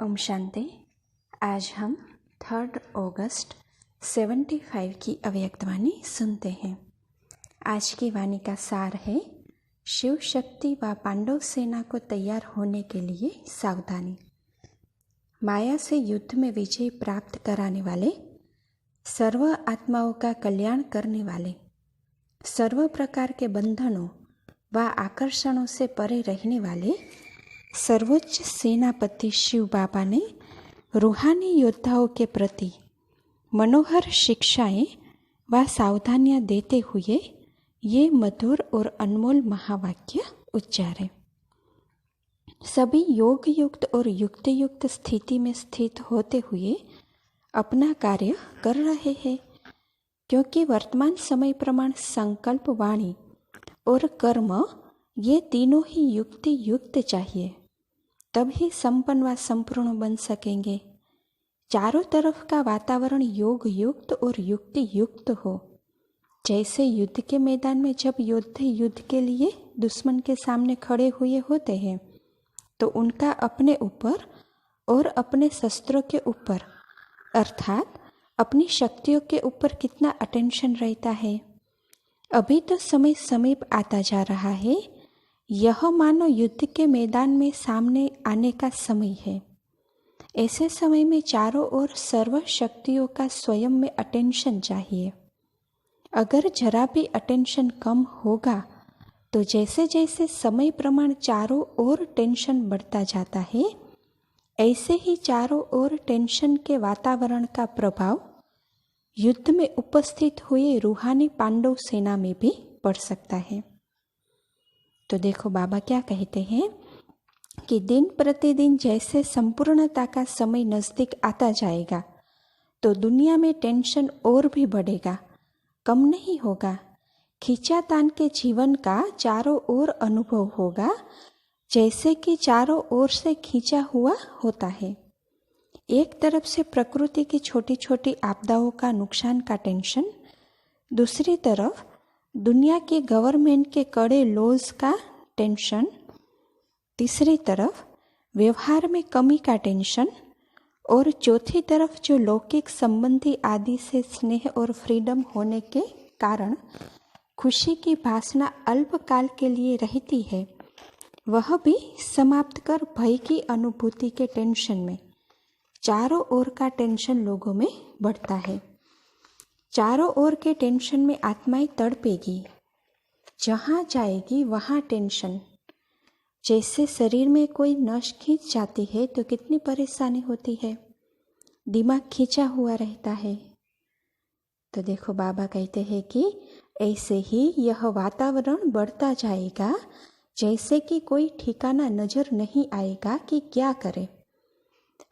ओम शांति। आज हम 3 अगस्त 75 की अव्यक्त वाणी सुनते हैं। आज की वाणी का सार है, शिव शक्ति व पांडव सेना को तैयार होने के लिए सावधानी। माया से युद्ध में विजय प्राप्त कराने वाले, सर्व आत्माओं का कल्याण करने वाले, सर्व प्रकार के बंधनों व आकर्षणों से परे रहने वाले सर्वोच्च सेनापति शिव बाबा ने रूहानी योद्धाओं के प्रति मनोहर शिक्षाएं व सावधानियां देते हुए ये मधुर और अनमोल महावाक्य उच्चारे। सभी योग युक्त और युक्त युक्त स्थिति में स्थित होते हुए अपना कार्य कर रहे हैं, क्योंकि वर्तमान समय प्रमाण संकल्प, वाणी और कर्म ये तीनों ही युक्ति युक्त चाहिए, तभी संपन्न व संपूर्ण बन सकेंगे। चारों तरफ का वातावरण योग युक्त और युक्ति युक्त हो। जैसे युद्ध के मैदान में जब योद्धे युद्ध के लिए दुश्मन के सामने खड़े हुए होते हैं, तो उनका अपने ऊपर और अपने शस्त्रों के ऊपर अर्थात अपनी शक्तियों के ऊपर कितना अटेंशन रहता है। अभी तो समय समीप आता जा रहा है। यह मानो युद्ध के मैदान में सामने आने का समय है। ऐसे समय में चारों ओर सर्व शक्तियों का स्वयं में अटेंशन चाहिए। अगर जरा भी अटेंशन कम होगा तो जैसे जैसे समय प्रमाण चारों ओर टेंशन बढ़ता जाता है, ऐसे ही चारों ओर टेंशन के वातावरण का प्रभाव युद्ध में उपस्थित हुए रूहानी पांडव सेना में भी पड़ सकता है। तो देखो बाबा क्या कहते हैं कि दिन प्रतिदिन जैसे संपूर्णता का समय नजदीक आता जाएगा, तो दुनिया में टेंशन और भी बढ़ेगा, कम नहीं होगा। खींचातान के जीवन का चारों ओर अनुभव होगा, जैसे कि चारों ओर से खींचा हुआ होता है। एक तरफ से प्रकृति की छोटी छोटी आपदाओं का नुकसान का टेंशन, दूसरी तरफ दुनिया की गवर्नमेंट के कड़े लॉज का टेंशन, तीसरी तरफ व्यवहार में कमी का टेंशन, और चौथी तरफ जो लौकिक संबंधी आदि से स्नेह और फ्रीडम होने के कारण खुशी की भासना अल्पकाल के लिए रहती है, वह भी समाप्त कर भय की अनुभूति के टेंशन में चारों ओर का टेंशन लोगों में बढ़ता है। चारों ओर के टेंशन में आत्माएं तड़पेगी, जहाँ जाएगी वहाँ टेंशन। जैसे शरीर में कोई नस खींच जाती है तो कितनी परेशानी होती है, दिमाग खींचा हुआ रहता है। तो देखो बाबा कहते हैं कि ऐसे ही यह वातावरण बढ़ता जाएगा, जैसे कि कोई ठिकाना नजर नहीं आएगा कि क्या करे।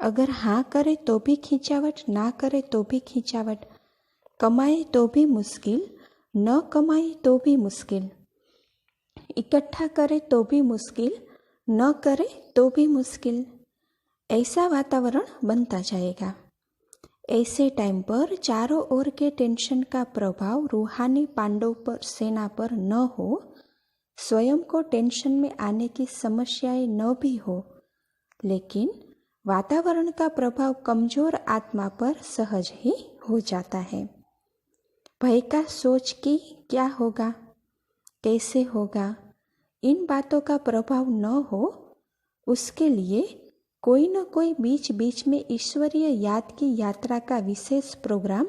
अगर हाँ करे तो भी खींचावट, ना करे तो भी खींचावट, कमाए तो भी मुश्किल, न कमाए तो भी मुश्किल, इकट्ठा करे तो भी मुश्किल, न करे तो भी मुश्किल। ऐसा वातावरण बनता जाएगा। ऐसे टाइम पर चारों ओर के टेंशन का प्रभाव रूहानी पांडव पर सेना पर न हो, स्वयं को टेंशन में आने की समस्याएं न भी हो, लेकिन वातावरण का प्रभाव कमजोर आत्मा पर सहज ही हो जाता है। भय का सोच कि क्या होगा, कैसे होगा, इन बातों का प्रभाव न हो, उसके लिए कोई न कोई बीच बीच में ईश्वरीय याद की यात्रा का विशेष प्रोग्राम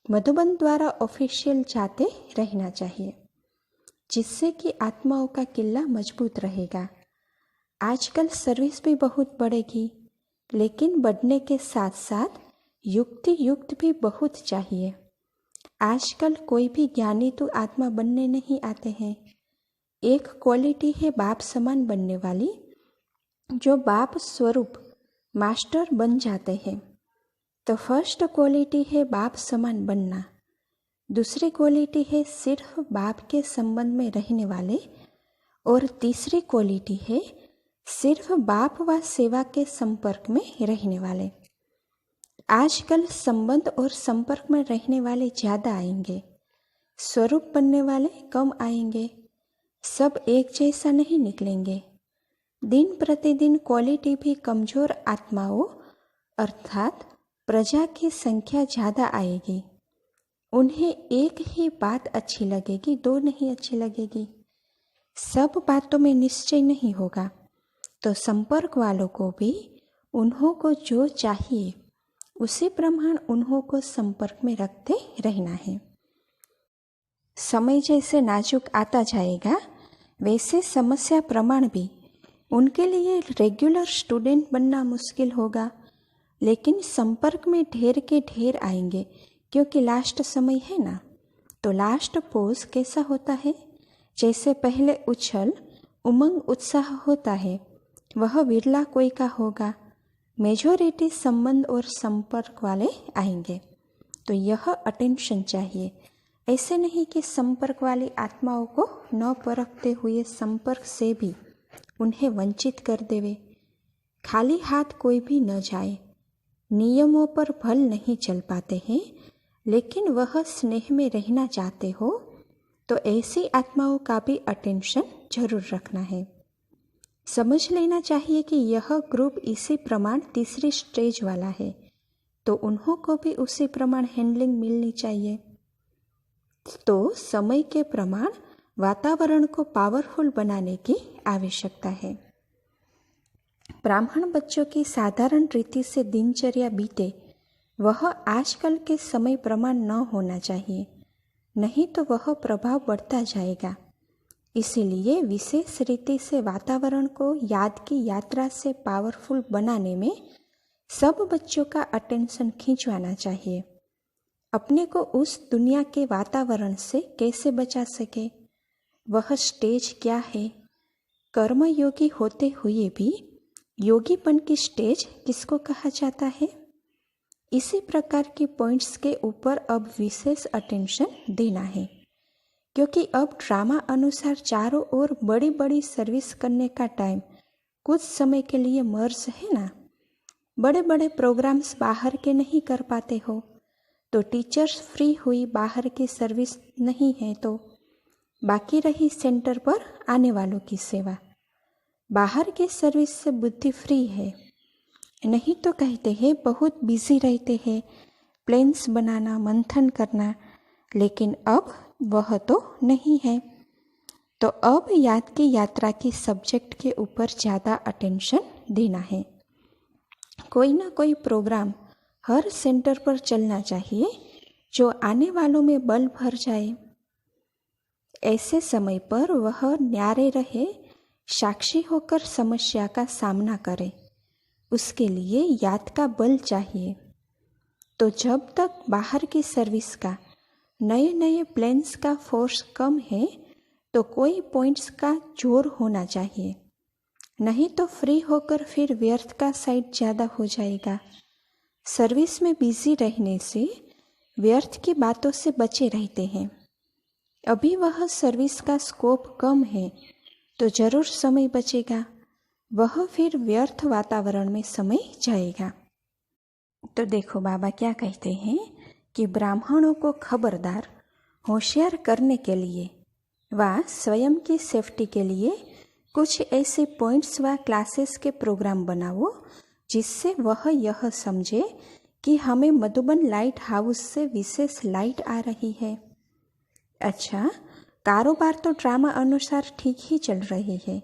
मधुबन द्वारा ऑफिशियल जाते रहना चाहिए, जिससे कि आत्माओं का किला मजबूत रहेगा। आजकल सर्विस भी बहुत बढ़ेगी, लेकिन बढ़ने के साथ साथ युक्ति युक्त भी बहुत चाहिए। आजकल कोई भी ज्ञानी तो आत्मा बनने नहीं आते हैं। एक क्वालिटी है बाप समान बनने वाली, जो बाप स्वरूप मास्टर बन जाते हैं। तो फर्स्ट क्वालिटी है बाप समान बनना, दूसरी क्वालिटी है सिर्फ बाप के संबंध में रहने वाले, और तीसरी क्वालिटी है सिर्फ बाप व सेवा के संपर्क में रहने वाले। आजकल संबंध और संपर्क में रहने वाले ज़्यादा आएंगे, स्वरूप बनने वाले कम आएंगे। सब एक जैसा नहीं निकलेंगे। दिन प्रतिदिन क्वालिटी भी कमज़ोर आत्माओं अर्थात प्रजा की संख्या ज़्यादा आएगी। उन्हें एक ही बात अच्छी लगेगी, दो नहीं अच्छी लगेगी। सब बातों में निश्चय नहीं होगा, तो संपर्क वालों को भी उन्हों को जो चाहिए उसी प्रमाण उन्हों को संपर्क में रखते रहना है। समय जैसे नाजुक आता जाएगा वैसे समस्या प्रमाण भी उनके लिए रेगुलर स्टूडेंट बनना मुश्किल होगा, लेकिन संपर्क में ढेर के ढेर आएंगे, क्योंकि लास्ट समय है ना। तो लास्ट पोज कैसा होता है? जैसे पहले उछल उमंग उत्साह होता है, वह विरला कोई का होगा। मेजॉरिटी संबंध और संपर्क वाले आएंगे। तो यह अटेंशन चाहिए। ऐसे नहीं कि संपर्क वाली आत्माओं को न परखते हुए संपर्क से भी उन्हें वंचित कर देवे। खाली हाथ कोई भी न जाए। नियमों पर भल नहीं चल पाते हैं, लेकिन वह स्नेह में रहना चाहते हो तो ऐसी आत्माओं का भी अटेंशन जरूर रखना है। समझ लेना चाहिए कि यह ग्रुप इसी प्रमाण तीसरी स्टेज वाला है, तो उन्हों को भी उसी प्रमाण हैंडलिंग मिलनी चाहिए। तो समय के प्रमाण वातावरण को पावरफुल बनाने की आवश्यकता है। ब्राह्मण बच्चों की साधारण रीति से दिनचर्या बीते, वह आजकल के समय प्रमाण न होना चाहिए, नहीं तो वह प्रभाव बढ़ता जाएगा। इसीलिए विशेष रीति से वातावरण को याद की यात्रा से पावरफुल बनाने में सब बच्चों का अटेंशन खींचवाना चाहिए। अपने को उस दुनिया के वातावरण से कैसे बचा सके, वह स्टेज क्या है। कर्मयोगी होते हुए भी योगीपन की स्टेज किसको कहा जाता है? इसी प्रकार के पॉइंट्स के ऊपर अब विशेष अटेंशन देना है, क्योंकि अब ड्रामा अनुसार चारों ओर बड़ी बड़ी सर्विस करने का टाइम कुछ समय के लिए मर्ज है ना। बड़े बड़े प्रोग्राम्स बाहर के नहीं कर पाते हो, तो टीचर्स फ्री हुई, बाहर की सर्विस नहीं है, तो बाकी रही सेंटर पर आने वालों की सेवा। बाहर की सर्विस से बुद्धि फ्री है, नहीं तो कहते हैं बहुत बिजी रहते हैं, प्लान्स बनाना, मंथन करना, लेकिन अब वह तो नहीं है। तो अब याद की यात्रा की सब्जेक्ट के ऊपर ज़्यादा अटेंशन देना है। कोई ना कोई प्रोग्राम हर सेंटर पर चलना चाहिए जो आने वालों में बल भर जाए। ऐसे समय पर वह न्यारे रहे, साक्षी होकर समस्या का सामना करे। उसके लिए याद का बल चाहिए। तो जब तक बाहर की सर्विस का नए नए प्लान्स का फोर्स कम है, तो कोई पॉइंट्स का जोर होना चाहिए, नहीं तो फ्री होकर फिर व्यर्थ का साइड ज़्यादा हो जाएगा। सर्विस में बिजी रहने से व्यर्थ की बातों से बचे रहते हैं। अभी वह सर्विस का स्कोप कम है, तो जरूर समय बचेगा, वह फिर व्यर्थ वातावरण में समय जाएगा। तो देखो बाबा क्या कहते हैं कि ब्राह्मणों को खबरदार, होशियार करने के लिए व स्वयं की सेफ्टी के लिए कुछ ऐसे पॉइंट्स व क्लासेस के प्रोग्राम बनाओ जिससे वह यह समझे कि हमें मधुबन लाइट हाउस से विशेष लाइट आ रही है। अच्छा, कारोबार तो ड्रामा अनुसार ठीक ही चल रही है।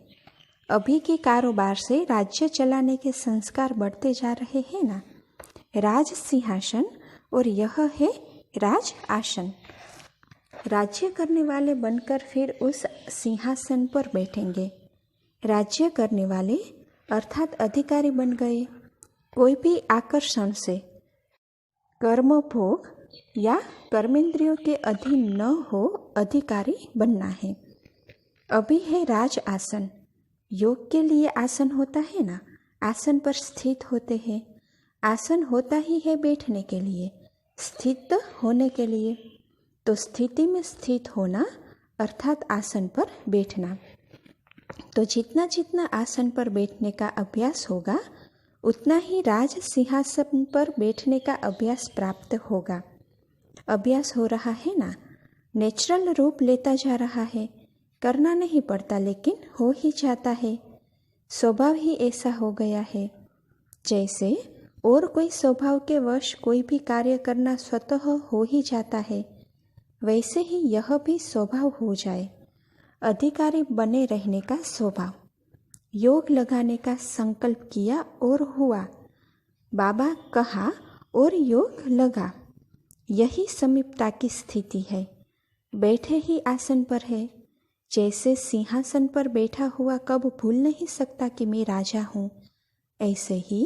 अभी के कारोबार से राज्य चलाने के संस्कार बढ़ते जा रहे हैं ना। राज सिंहासन और यह है राज आसन। राज्य करने वाले बनकर फिर उस सिंहासन पर बैठेंगे। राज्य करने वाले अर्थात अधिकारी बन गए। कोई भी आकर्षण से कर्म भोग या कर्मेंद्रियों के अधीन न हो, अधिकारी बनना है। अभी है राज आसन। योग के लिए आसन होता है ना, आसन पर स्थित होते हैं। आसन होता ही है बैठने के लिए, स्थित होने के लिए। तो स्थिति में स्थित होना अर्थात आसन पर बैठना। तो जितना जितना आसन पर बैठने का अभ्यास होगा, उतना ही राज सिंहासन पर बैठने का अभ्यास प्राप्त होगा। अभ्यास हो रहा है ना, नेचुरल रूप लेता जा रहा है। करना नहीं पड़ता, लेकिन हो ही जाता है। स्वभाव ही ऐसा हो गया है। जैसे और कोई स्वभाव के वश कोई भी कार्य करना स्वतः हो ही जाता है, वैसे ही यह भी स्वभाव हो जाए। अधिकारी बने रहने का स्वभाव। योग लगाने का संकल्प किया और हुआ। बाबा कहा और योग लगा। यही समीपता की स्थिति है। बैठे ही आसन पर है। जैसे सिंहासन पर बैठा हुआ कब भूल नहीं सकता कि मैं राजा हूँ, ऐसे ही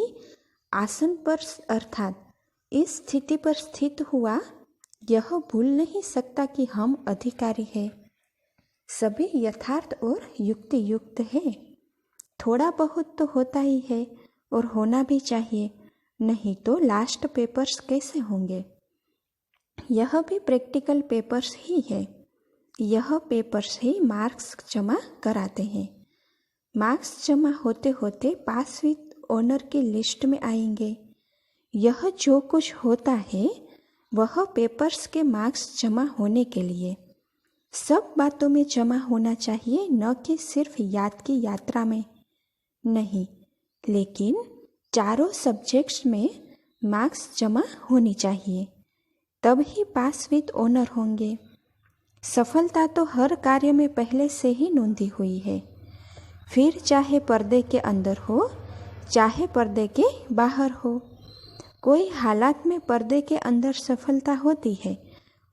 आसन पर अर्थात इस स्थिति पर स्थित हुआ यह भूल नहीं सकता कि हम अधिकारी हैं। सभी यथार्थ और युक्ति युक्त है। थोड़ा बहुत तो होता ही है और होना भी चाहिए, नहीं तो लास्ट पेपर्स कैसे होंगे। यह भी प्रैक्टिकल पेपर्स ही है। यह पेपर्स ही मार्क्स जमा कराते हैं। मार्क्स जमा होते होते पास विद ऑनर की लिस्ट में आएंगे। यह जो कुछ होता है वह पेपर्स के मार्क्स जमा होने के लिए सब बातों में जमा होना चाहिए, न कि सिर्फ याद की यात्रा में नहीं, लेकिन चारों सब्जेक्ट्स में मार्क्स जमा होनी चाहिए, तब ही पास विद ऑनर होंगे। सफलता तो हर कार्य में पहले से ही नोंधी हुई है, फिर चाहे पर्दे के अंदर हो चाहे पर्दे के बाहर हो। कोई हालत में पर्दे के अंदर सफलता होती है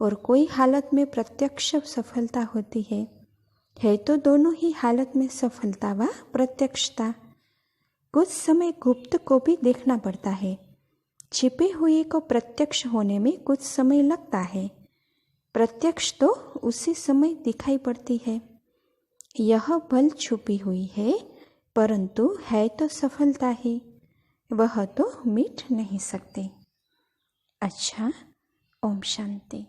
और कोई हालत में प्रत्यक्ष सफलता होती है तो दोनों ही हालत में सफलता व प्रत्यक्षता। कुछ समय गुप्त को भी देखना पड़ता है। छिपे हुए को प्रत्यक्ष होने में कुछ समय लगता है। प्रत्यक्ष तो उसी समय दिखाई पड़ती है। यह बल छुपी हुई है, परंतु है तो सफलता ही, वह तो मिट नहीं सकती। अच्छा, ओम शांति।